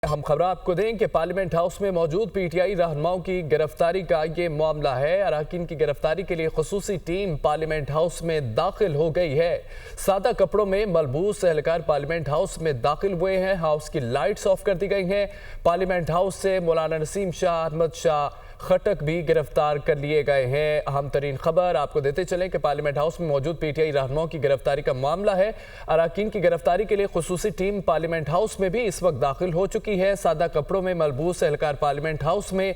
ہم خبر آپ کو دیں کہ پارلیمنٹ ہاؤس میں موجود پی ٹی آئی رہنماؤں کی گرفتاری کا یہ معاملہ ہے۔ اراکین کی گرفتاری کے لیے خصوصی ٹیم پارلیمنٹ ہاؤس میں داخل ہو گئی ہے۔ سادہ کپڑوں میں ملبوس اہلکار پارلیمنٹ ہاؤس میں داخل ہوئے ہیں۔ ہاؤس کی لائٹس آف کر دی گئی ہیں۔ پارلیمنٹ ہاؤس سے مولانا نسیم شاہ، احمد شاہ خٹک بھی گرفتار کر لیے گئے ہیں۔ اہم ترین خبر آپ کو دیتے چلیں کہ پارلیمنٹ ہاؤس میں موجود پی ٹی آئی رہنماؤں کی گرفتاری کا معاملہ ہے۔ اراکین کی گرفتاری کے لیے خصوصی ٹیم پارلیمنٹ ہاؤس میں بھی اس وقت داخل ہو چکی ہے۔ سادہ کپڑوں میں ملبوس اہلکار پارلیمنٹ ہاؤس میں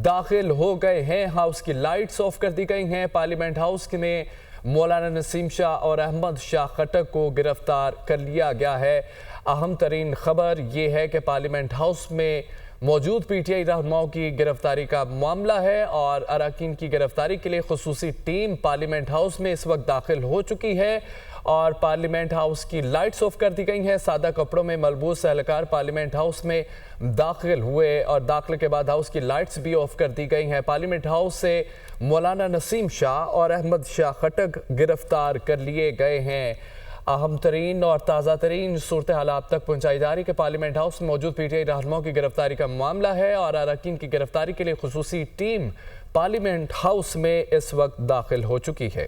داخل ہو گئے ہیں۔ ہاؤس کی لائٹس آف کر دی گئی ہیں۔ پارلیمنٹ ہاؤس میں مولانا نسیم شاہ اور احمد شاہ خٹک کو گرفتار کر لیا گیا ہے۔ اہم ترین خبر یہ ہے کہ پارلیمنٹ ہاؤس میں موجود پی ٹی آئی رہنماؤں کی گرفتاری کا معاملہ ہے اور اراکین کی گرفتاری کے لیے خصوصی ٹیم پارلیمنٹ ہاؤس میں اس وقت داخل ہو چکی ہے اور پارلیمنٹ ہاؤس کی لائٹس آف کر دی گئی ہیں۔ سادہ کپڑوں میں ملبوس اہلکار پارلیمنٹ ہاؤس میں داخل ہوئے اور داخلے کے بعد ہاؤس کی لائٹس بھی آف کر دی گئی ہیں۔ پارلیمنٹ ہاؤس سے مولانا نسیم شاہ اور احمد شاہ خٹک گرفتار کر لیے گئے ہیں۔ اہم ترین اور تازہ ترین صورتحال آپ تک پہنچائی جا رہی کہ پارلیمنٹ ہاؤس میں موجود پی ٹی آئی رہنماؤں کی گرفتاری کا معاملہ ہے اور اراکین کی گرفتاری کے لیے خصوصی ٹیم پارلیمنٹ ہاؤس میں اس وقت داخل ہو چکی ہے۔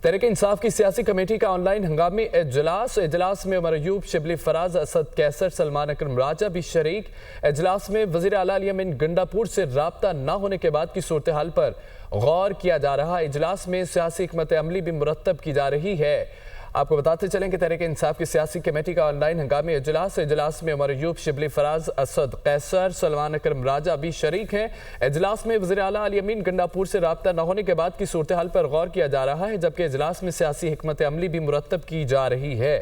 تحریک انصاف کی سیاسی کمیٹی کا آن لائن ہنگامی اجلاس میں عمر ایوب، شبلی فراز، اسد کیسر، سلمان اکرم راجہ بھی شریک۔ اجلاس میں وزیر اعلیٰ علی امین گنڈاپور سے رابطہ نہ ہونے کے بعد کی صورتحال پر غور کیا جا رہا۔ اجلاس میں سیاسی حکمت عملی بھی مرتب کی جا رہی ہے۔ آپ کو بتاتے چلیں کہ تحریک انصاف کی سیاسی کمیٹی کا آن لائن ہنگامی اجلاس میں عمر ایوب، شبلی فراز، اسد کیسر، سلمان اکرم راجہ بھی شریک ہیں۔ اجلاس میں وزیر اعلیٰ علی امین گنڈاپور سے رابطہ نہ ہونے کے بعد کی صورتحال پر غور کیا جا رہا ہے، جبکہ اجلاس میں سیاسی حکمت عملی بھی مرتب کی جا رہی ہے۔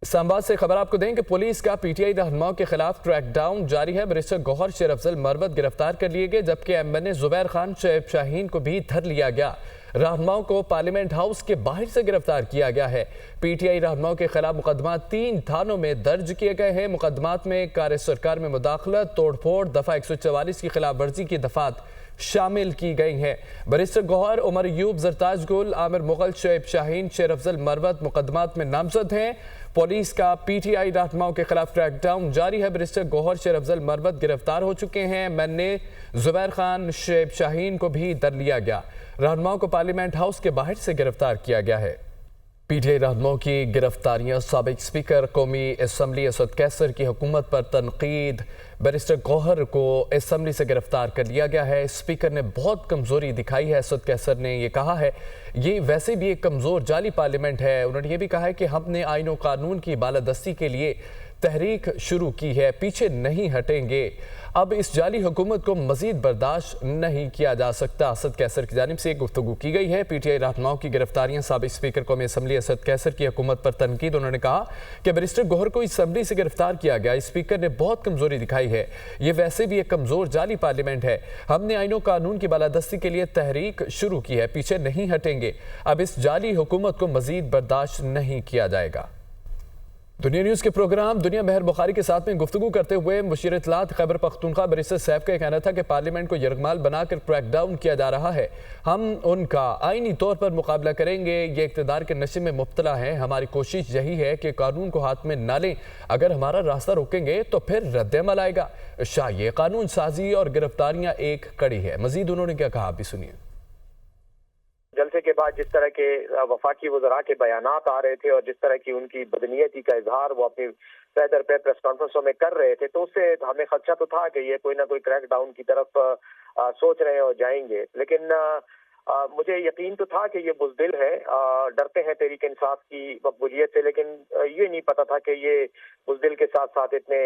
اسلام آباد سے خبر آپ کو دیں کہ پولیس کا پی ٹی آئی رہنماؤں کے خلاف ٹریک ڈاؤن جاری ہے۔ بیرسٹر گوہر شیر افضل مروت گرفتار کر لیے گئے، جبکہ ایم این اے زبیر خان شعیب شاہین کو بھی دھر لیا گیا۔ رہنماؤں کو پارلیمنٹ ہاؤس کے باہر سے گرفتار کیا گیا ہے۔ پی ٹی آئی رہنماؤں کے خلاف مقدمات 3 تھانوں میں درج کیے گئے ہیں۔ مقدمات میں کار سرکار میں مداخلت، توڑ پھوڑ، دفعہ 144 کی خلاف ورزی کی دفعات شامل کی گئی ہیں۔ بیرسٹر گوہر، عمر ایوب، زرتاج گل، عامر مغل، شعیب شاہین، شیر افضل مروت مقدمات میں نامزد ہیں۔ پولیس کا پی ٹی آئی رہنماؤں کے خلاف ٹریک ڈاؤن جاری ہے۔ بیرسٹر گوہر، شیر افضل مروت گرفتار ہو چکے ہیں۔ میں نے زبیر خان، شعیب شاہین کو بھی در لیا گیا۔ رہنماؤں کو پارلیمنٹ ہاؤس کے باہر سے گرفتار کیا گیا ہے۔ پی ٹی آئی رہنماؤں کی گرفتاریاں سابق اسپیکر قومی اسمبلی اسد کیسر کی حکومت پر تنقید۔ بیرسٹر گوہر کو اسمبلی سے گرفتار کر لیا گیا ہے۔ اسپیکر نے بہت کمزوری دکھائی ہے، اسد کیسر نے یہ کہا ہے۔ یہ ویسے بھی ایک کمزور جعلی پارلیمنٹ ہے۔ انہوں نے یہ بھی کہا ہے کہ ہم نے آئین و قانون کی بالادستی کے لیے تحریک شروع کی ہے، پیچھے نہیں ہٹیں گے۔ اب اس جعلی حکومت کو مزید برداشت نہیں کیا جا سکتا۔ اسد کیسر کی جانب سے گفتگو کی گئی ہے۔ پی ٹی آئی رہنماؤں کی گرفتاریاں سابق اسپیکر قومی اسمبلی اسد کیسر کی حکومت پر تنقید۔ انہوں نے کہا کہ بیرسٹر گوہر کو اسمبلی سے گرفتار کیا گیا، اسپیکر نے بہت کمزوری دکھائی ہے۔ یہ ویسے بھی ایک کمزور جعلی پارلیمنٹ ہے۔ ہم نے آئین و قانون کی بالادستی کے لیے تحریک شروع کی ہے، پیچھے نہیں ہٹیں گے۔ اب اس جعلی حکومت کو مزید برداشت نہیں کیا جائے گا۔ دنیا نیوز کے پروگرام دنیا مہر بخاری کے ساتھ میں گفتگو کرتے ہوئے مشیر اطلاعات خیبر پختونخوا بیرسٹر سیف کا کہنا تھا کہ پارلیمنٹ کو یرغمال بنا کر کریک ڈاؤن کیا جا رہا ہے۔ ہم ان کا آئینی طور پر مقابلہ کریں گے۔ یہ اقتدار کے نشے میں مبتلا ہیں۔ ہماری کوشش یہی ہے کہ قانون کو ہاتھ میں نہ لیں۔ اگر ہمارا راستہ روکیں گے تو پھر رد عمل آئے گا۔ یہ قانون سازی اور گرفتاریاں ایک کڑی ہے۔ مزید انہوں نے کیا کہا، آپ بھی سنیے۔ جلسے کے بعد جس طرح کے وفاقی وزراء کے بیانات آ رہے تھے اور جس طرح کی ان کی بدنیتی کا اظہار وہ اپنی پیدر پہ پریس کانفرنسوں میں کر رہے تھے، تو اس سے ہمیں خدشہ تو تھا کہ یہ کوئی نہ کوئی کریک ڈاؤن کی طرف سوچ رہے ہیں اور جائیں گے، لیکن مجھے یقین تو تھا کہ یہ بزدل ہے، ڈرتے ہیں تحریک انصاف کی مقبولیت سے، لیکن یہ نہیں پتا تھا کہ یہ بزدل کے ساتھ ساتھ اتنے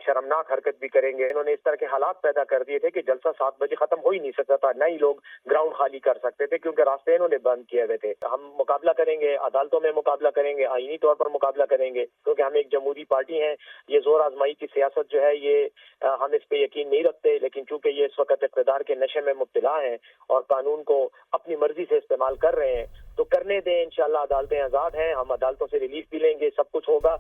شرمناک حرکت بھی کریں گے۔ انہوں نے اس طرح کے حالات پیدا کر دیے تھے کہ جلسہ 7 بجے ختم ہو ہی نہیں سکتا تھا، نہ ہی لوگ گراؤنڈ خالی کر سکتے تھے کیونکہ راستے انہوں نے بند کیے ہوئے تھے۔ ہم مقابلہ کریں گے، عدالتوں میں مقابلہ کریں گے، آئینی طور پر مقابلہ کریں گے، کیونکہ ہم ایک جمہوری پارٹی ہیں۔ یہ زور آزمائی کی سیاست جو ہے یہ ہم اس پہ یقین نہیں رکھتے، لیکن چونکہ یہ اس وقت اقتدار کے نشے میں مبتلا ہیں اور قانون کو اپنی مرضی سے استعمال کر رہے ہیں تو کرنے دیں۔ انشاءاللہ عدالتیں آزاد ہیں، ہم عدالتوں سے ریلیف بھی لیں گے، سب کچھ ہوگا۔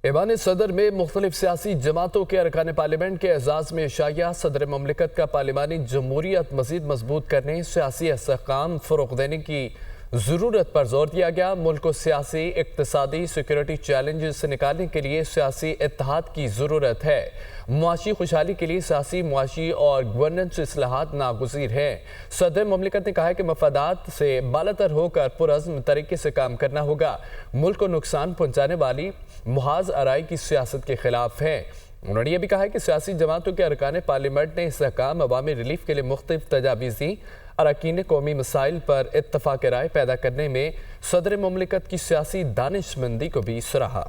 ایوان صدر میں مختلف سیاسی جماعتوں کے ارکان پارلیمنٹ کے اعزاز میں عشائیہ صدر مملکت کا پارلیمانی جمہوریت مزید مضبوط کرنے، سیاسی استحکام فروغ دینے کی ضرورت پر زور دیا گیا۔ ملک کو سیاسی، اقتصادی، سیکیورٹی چیلنجز سے نکالنے کے لیے سیاسی اتحاد کی ضرورت ہے۔ معاشی خوشحالی کے لیے سیاسی، معاشی اور گورننس اصلاحات ناگزیر ہیں۔ صدر مملکت نے کہا کہ مفادات سے بالاتر ہو کر پرعزم طریقے سے کام کرنا ہوگا۔ ملک کو نقصان پہنچانے والی محاذ آرائی کی سیاست کے خلاف ہیں۔ انہوں نے یہ بھی کہا کہ سیاسی جماعتوں کے ارکان پارلیمنٹ نے استحکام عوامی ریلیف کے لیے مختلف تجاویز دیں۔ اراکین نے قومی مسائل پر اتفاق رائے پیدا کرنے میں صدر مملکت کی سیاسی دانشمندی کو بھی سراہا۔